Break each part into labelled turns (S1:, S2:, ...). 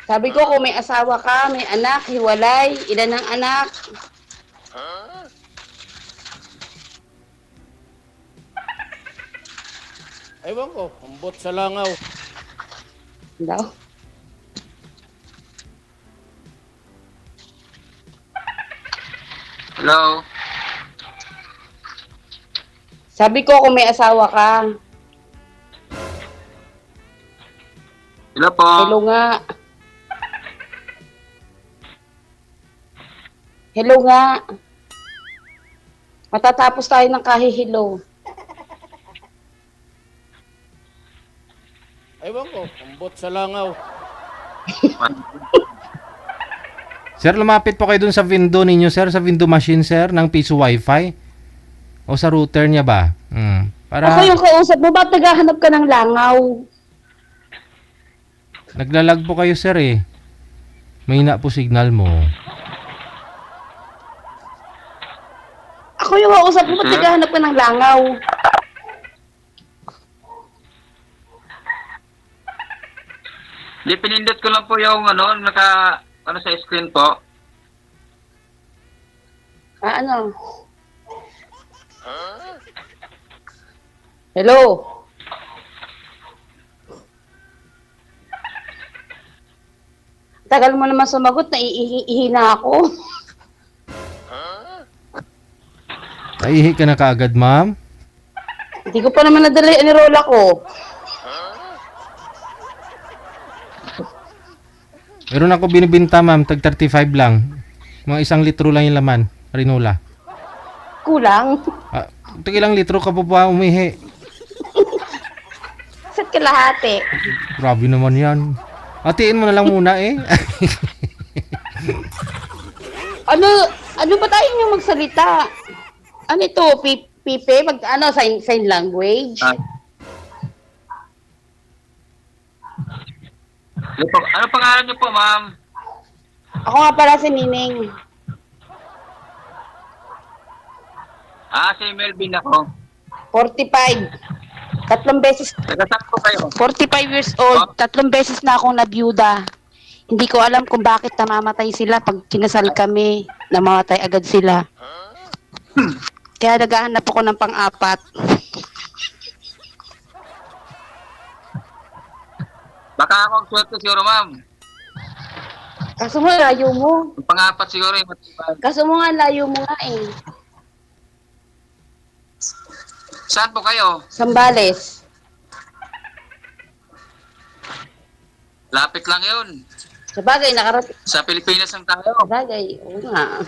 S1: Sabi ko kung may asawa ka, may anak, hiwalay, ilan ang anak?
S2: Ewan ko, ambot sa langaw.
S1: Daw.
S3: Hello?
S1: Sabi ko kung may asawa ka.
S3: Hello po?
S1: Hello nga. Hello nga. Matatapos tayo ng kahihilo.
S2: Ewan ko, ambot sa langaw.
S4: Sir, lumapit po kayo dun sa window ninyo, sir, sa window machine, sir, ng piso wifi. O sa router niya ba? Para
S1: Ako yung kausap mo, ba't naghahanap ka ng langaw?
S4: naglalag po kayo, sir, eh. Mahina po signal mo.
S1: Ako yung kausap mo, ba't naghahanap ka ng langaw?
S3: Di, pinindot ko lang po yung ano sa screen po.
S1: Ano? Hello? Tagal mo naman sumagot, naiihi na ako.
S4: Naihi ka na kaagad, ma'am?
S1: Hindi ko pa naman nadala yung anirola ko.
S4: Meron ako binibinta, ma'am, tag 35 lang. Mga 1 litro lang yung laman, rinola.
S1: Kulang.
S4: Tag ilang litro ka pa ba umihi?
S1: Sat kalahati.
S4: Grabe naman yan. Hatiin mo na lang muna eh.
S1: Ano ba tayo yung magsalita? Ano ito? Pipe? Sign language?
S3: Ano pangalan niyo po, ma'am?
S1: Ako nga pala si Nining.
S3: Si Melvin ako.
S1: 45. Tatlong beses,
S3: Taga-saan po kayo?
S1: 45 years old. Tatlong beses na akong nabiyuda. Hindi ko alam kung bakit namamatay sila pag kinasal kami. Namamatay agad sila. Kaya naghahanap ako ng pang-apat.
S3: Baka ako ang swerte siguro, ma'am.
S1: Kaso mo, layo mo.
S3: Yung pang-apat siguro yung matibay.
S1: Kaso mo nga, layo mo nga eh.
S3: Saan po kayo?
S1: Sambales.
S3: Lapit lang yun.
S1: Sa bagay, nakarating.
S3: Sa Pilipinas lang tayo.
S1: Sa bagay, oo nga.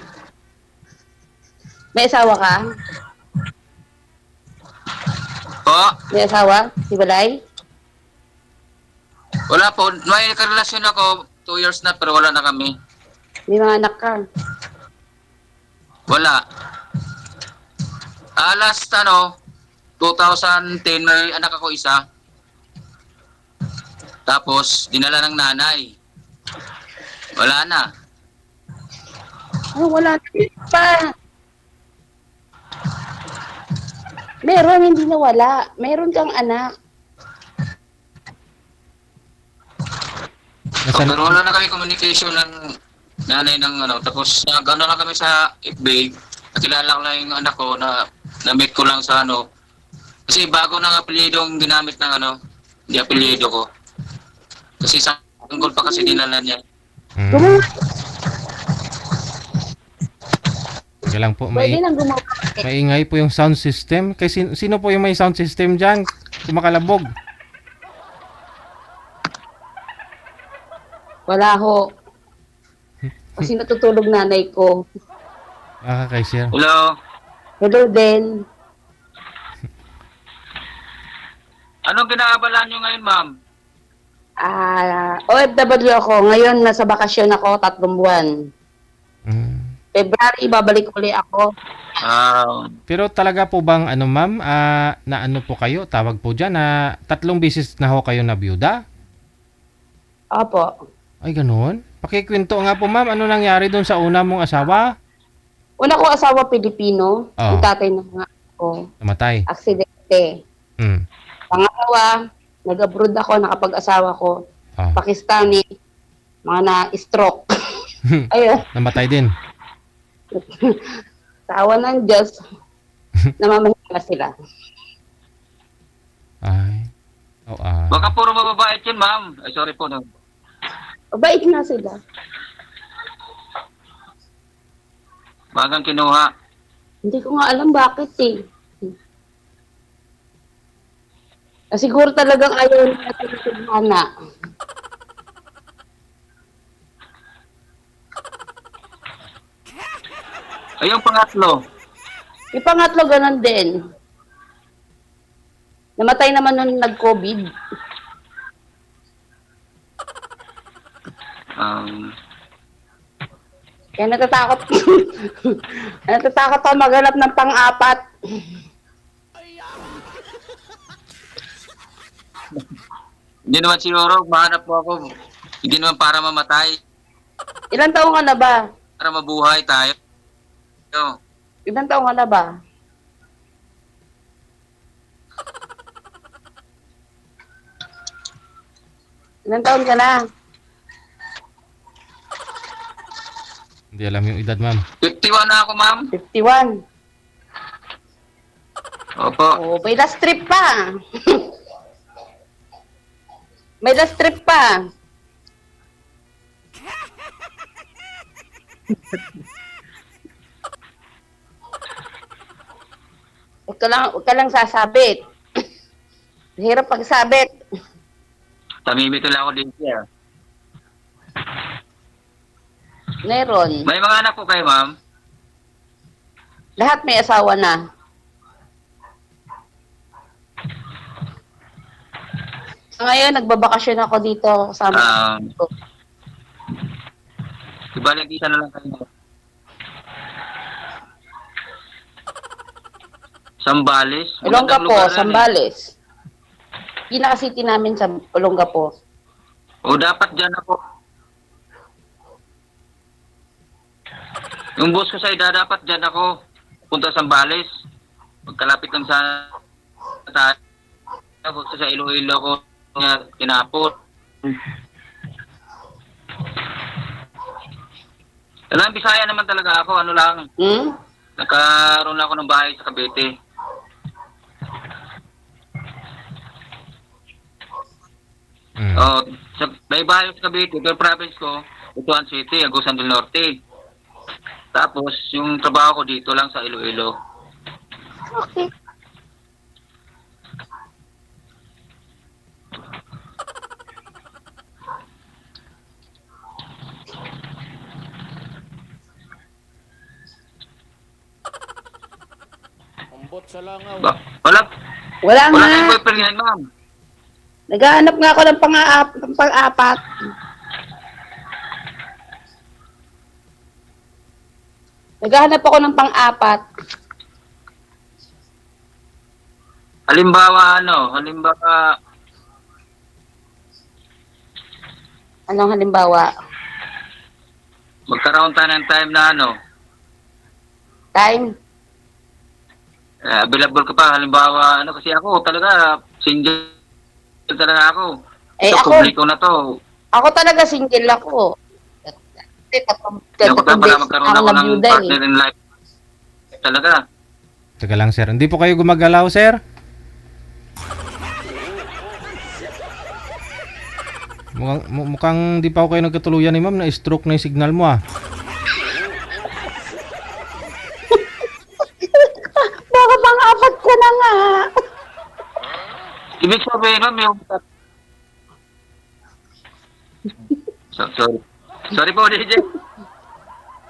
S1: May asawa ka?
S3: Po?
S1: May asawa? Si Balay?
S3: Wala po. May karelasyon ako. 2 years na pero wala na kami.
S1: May mga anak ka?
S3: Wala. Last 2010 may anak ako isa. Tapos dinala ng nanay. Wala na.
S1: Oh, wala pa. Meron, hindi na wala. Meron kang anak.
S3: Pero wala na kami communication ng nanay ng tapos nag-ano lang kami sa FB. Nakilala ko lang yung anak ko na na-meet ko lang sa kasi bago ng apelyidong ginamit ng hindi apelyido ko. Kasi sa tungkol pa kasi dinala niya.
S1: Gumawa.
S4: Sige lang po,
S1: Pwede lang gumawa.
S4: maingay po yung sound system. Kasi sino po yung may sound system dyan? Kumakalabog.
S1: Wala ho. Kasi natutulog nanay ko.
S4: Okay, sir.
S3: Hello?
S1: Hello din.
S3: Anong ginaabalan nyo ngayon, ma'am?
S1: OFW ako. Ngayon, nasa bakasyon ako, 3 buwan. February, babalik uli ako.
S4: Pero talaga po bang ma'am, na ano po kayo, tawag po dyan, na 3 beses na ho kayo na byuda?
S1: Opo.
S4: Ay, ganoon? Pakikwento nga po, ma'am, ano nangyari doon sa una mong asawa?
S1: Una ko asawa Pilipino.
S4: Oo.
S1: Yung tatay ng mga ako.
S4: Namatay.
S1: Aksidente. Pangalawa, nag-abroad ako, nakapag-asawa ko.
S4: Oh.
S1: Pakistani. Mga na-stroke. Ayun,
S4: Namatay din.
S1: sa awa ng Diyos, namamahinga sila.
S4: Ay. Oh,
S3: Baka puro mababait yun, ma'am. Ay, sorry po. No.
S1: Mabait nga sila.
S3: Bagang kinuha.
S1: Hindi ko nga alam bakit eh. Siguro talagang ayaw nila tinitibhana.
S3: Ay, yung pangatlo.
S1: Yung pangatlo, ganun din. Namatay naman nung nag-COVID. Kaya natatakot. Natatakot ako maghanap ng pang-apat.
S3: Hindi naman siguro, mahanap po ako. Hindi naman para mamatay.
S1: Ilang taong ka na ba?
S3: Para mabuhay tayo.
S1: Ilang taong ka na ba? Ilang taon ka na?
S4: Hindi alam yung edad, ma'am.
S3: 51 na ako, ma'am.
S1: 51.
S3: Opo.
S1: Oh, may last trip pa. May last trip pa. Huwag ka lang sasabit. Hirap pagsabit.
S3: Tamimito lang ako din siya.
S1: Meron.
S3: May mga anak po kayo, ma'am?
S1: Lahat may asawa na. So ngayon, nagbabakasyon ako dito kasama.
S3: Ibalik isa na lang kayo. Sambales?
S1: Olongapo,
S3: Magandang lugar yan,
S1: Sambales. Pinaka-city namin sa Olongapo.
S3: O dapat dyan ako. Yung boss ko sa ida, dapat dyan ako. Punta sa Sambales. Magkalapit lang sa tayo. Sa Iloilo ko niya tinapot. Alam, Bisaya naman talaga ako. Ano lang. Nagkaroon ako ng bahay sa Cavite. Oh, may bahay sa Cavite, pero province ko, Butuan City, Agusan del Norte. Tapos, yung trabaho ko dito lang sa Iloilo.
S1: Okay.
S2: Ambot sa langaw.
S3: Wala
S1: Wala nga.
S3: kayong boyfriend yan, ma'am.
S1: Naghahanap nga ako ng pang-apat. Naghahanap ako ng pang-apat.
S3: Halimbawa,
S1: Anong halimbawa?
S3: magkaroon tayo ng time na
S1: Time?
S3: available ka pa. Halimbawa, kasi ako talaga, single talaga ako.
S1: Eh,
S3: So,
S1: ako-
S3: publiko na to.
S1: Ako talaga single ako. Kasi
S3: Ako para magkaroon ako ng
S1: nabiyuda
S3: partner in life. Talaga.
S4: Teka lang, sir. Hindi po kayo gumagalaw, sir? Mukhang di pa ako kayo nagkatuluyan ni ma'am. Na-stroke na yung signal mo, ah.
S1: Baka pang-apat ko na nga.
S3: Ibig sabihin, ma'am, yung... Sorry. Sorry po, DJ.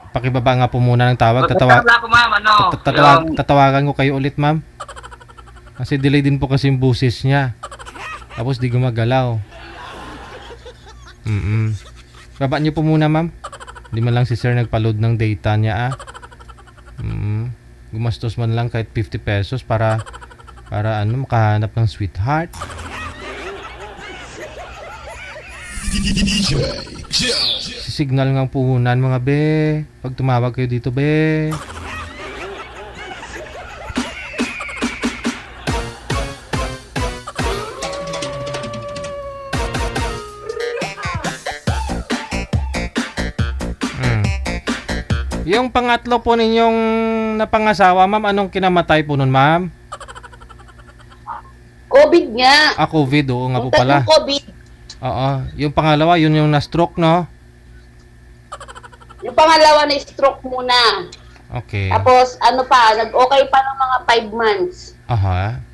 S4: Pakibaba nga po muna ng tawag.
S3: Magkatawag ako, ma'am.
S4: Tatawagan ko kayo ulit, ma'am. Kasi delay din po kasi yung busis niya. Tapos di gumagalaw. Baba niyo po muna, ma'am. Hindi man lang si sir nagpa-load ng data niya, ah. Gumastos man lang kahit 50 pesos para makahanap ng sweetheart. Signal ng puhunan, mga be. Pag tumawag kayo dito, be. Yung pangatlo po ninyong napangasawa, ma'am, anong kinamatay po nun, ma'am?
S1: COVID nga.
S4: COVID, oo nga po
S1: Yung
S4: pala.
S1: tatlong COVID.
S4: Oo. Yung pangalawa, yun yung na-stroke, no?
S1: Yung pangalawa na stroke muna.
S4: Okay.
S1: Tapos, nag-okay pa ng mga 5 months.
S4: Aha.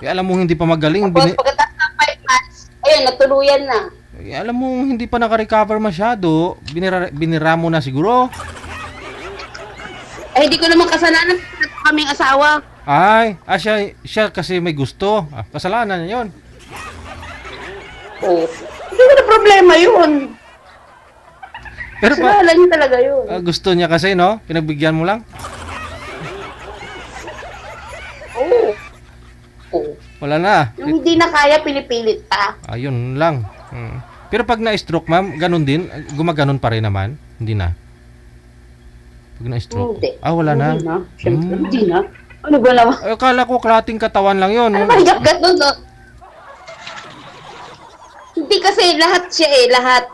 S4: Alam mo hindi pa magaling.
S1: Tapos, pagkatapos ng 5 months, ayun, natuluyan na.
S4: Alam mo hindi pa naka-recover masyado. Binira mo na siguro.
S1: Ay, hindi ko naman kasalanan. Kaming asawa.
S4: Ay, siya kasi may gusto. Kasalanan niya yun.
S1: Oh. Hindi ko na problema yun.
S4: Pero
S1: Kasalanan niya talaga yun.
S4: gusto niya kasi, no? Pinagbigyan mo lang.
S1: Oo. Oh.
S4: Wala na.
S1: Yung hindi na kaya, pinipilit pa.
S4: Ayun lang. Pero pag na-stroke, ma'am, ganun din. Gumaganon pa rin naman. Hindi na. Pag na-stroke.
S1: Hindi.
S4: Wala na.
S1: Hindi na. Siyempre, hindi na. Ano ba naman?
S4: Ay, akala ko klating katawan lang yun.
S1: Ano ba yung ganun, no? Hindi kasi lahat siya lahat.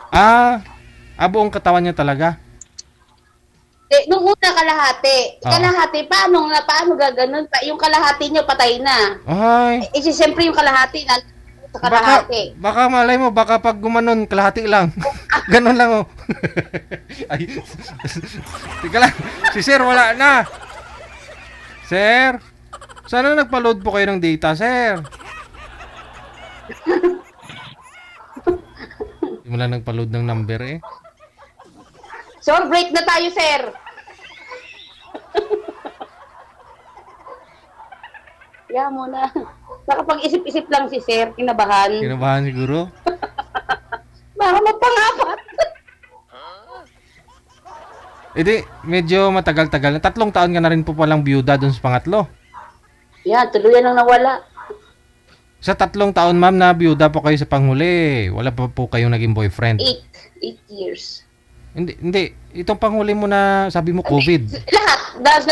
S4: Buong katawan niya talaga.
S1: Nung una kalahati.
S4: Oo.
S1: Kalahati, paano gaganon? Yung kalahati niya patay na.
S4: Ay,
S1: Siyempre yung kalahati na sa kalahati.
S4: baka malay mo, baka pag gumanon, kalahati lang. Ganon lang, oh. Ay, tika lang. Si Sir, wala na. Sir, sana nagpa-load po kayo ng data, Sir. Hindi mo lang nagpa-load ng number, eh.
S1: So, break na tayo, sir. Kaya muna. Nakapag-isip-isip lang si sir, kinabahan.
S4: Kinabahan siguro.
S1: Baka mapangapat.
S4: Medyo matagal-tagal na. 3 taon ka na rin po palang byuda dun sa pangatlo.
S1: Yan, tuluyan ang nawala.
S4: Sa 3 taon, ma'am, na byuda po kayo sa panghuli. Wala pa po kayong naging boyfriend.
S1: 8 years.
S4: Hindi. Itong panghuli mo na sabi mo COVID.
S1: Lahat. Dahil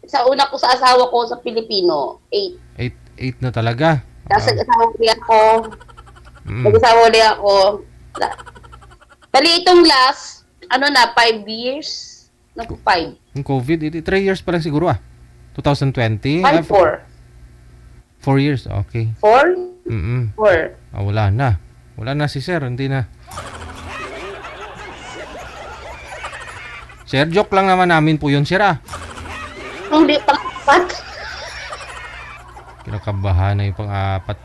S1: sa una ko sa asawa ko sa Pilipino, 8.
S4: 8 na talaga.
S1: Tapos nag-asawa ulit ako.
S4: Mm.
S1: Nag-asawa ulit ako. Bali itong last, 5 years? 5.
S4: Yung COVID, 3 years pa lang siguro 2020.
S1: 5, 4.
S4: 4 years, okay.
S1: 4?
S4: 4. Wala na. Wala na si Sir, hindi na. Sir, joke lang naman namin po yun, Sir,
S1: Hindi pang-4.
S4: Kinakabahan na yung pang-4.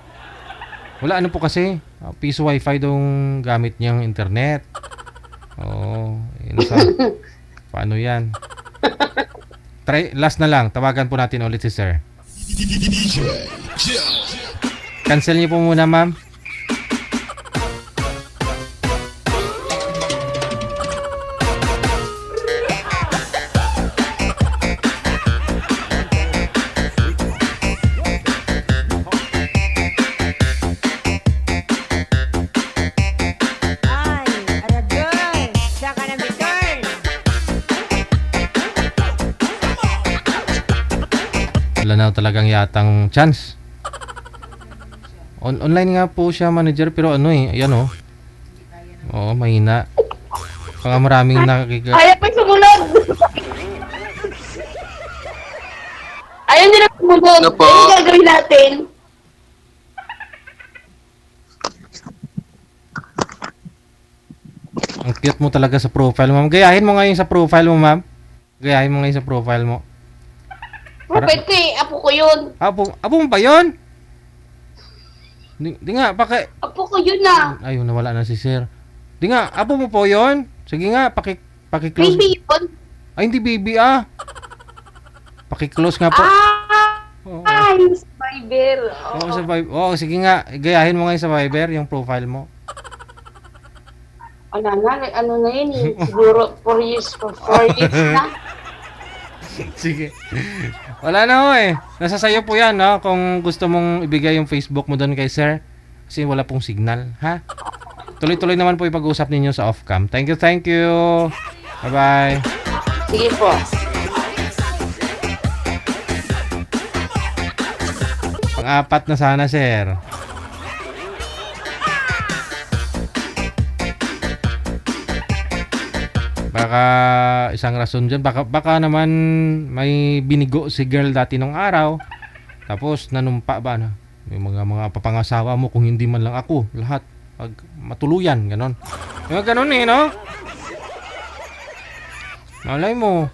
S4: Wala, ano po kasi, piso wifi dong gamit niyang internet. Oo, paano yan? Last na lang, tawagan po natin ulit si Sir. Cancel niyo po muna, ma'am. Wala na talagang yatang chance. Online nga po siya, manager, pero ayan Oo, mahina. Baka maraming
S1: Ayaw pa sumunod! Ayaw nila sumunod.
S3: Ano po?
S1: Ano gagawin natin?
S4: Ang cute mo talaga sa profile mo, ma'am. Gayahin mo ngayon sa profile mo, ma'am. Gayahin mo ngayon sa profile mo.
S1: Propet ko apo ko yun.
S4: Apo mo ba yun? Di nga,
S1: Apo ko yun na.
S4: Ayun, nawala na si Sir. Di nga, apo mo po yun? Sige nga, paki-close.
S1: Baby yun.
S4: Ay, hindi baby, Paki-close nga po. Oo.
S1: Ay, Viber.
S4: Oo, sa Viber. Oo, sige nga, gayahin mo ngayon sa Viber yung profile mo.
S1: Ano na yun siguro 4 years na.
S4: Sige. Wala na Nasa sayo po yan, kung gusto mong ibigay yung Facebook mo doon kay Sir. Kasi wala pong signal, ha? Tuloy-tuloy naman po ipag-usap ninyo sa off-cam. Thank you. Bye-bye.
S1: Sige po.
S4: Pang-apat na sana, Sir. Baka isang rason dyan. Baka naman may binigo si girl dati nung araw. Tapos nanumpa ba na? Yung mga papangasawa mo kung hindi man lang ako. Lahat. Pag matuluyan. Ganon. Yung ganon no? Malay mo.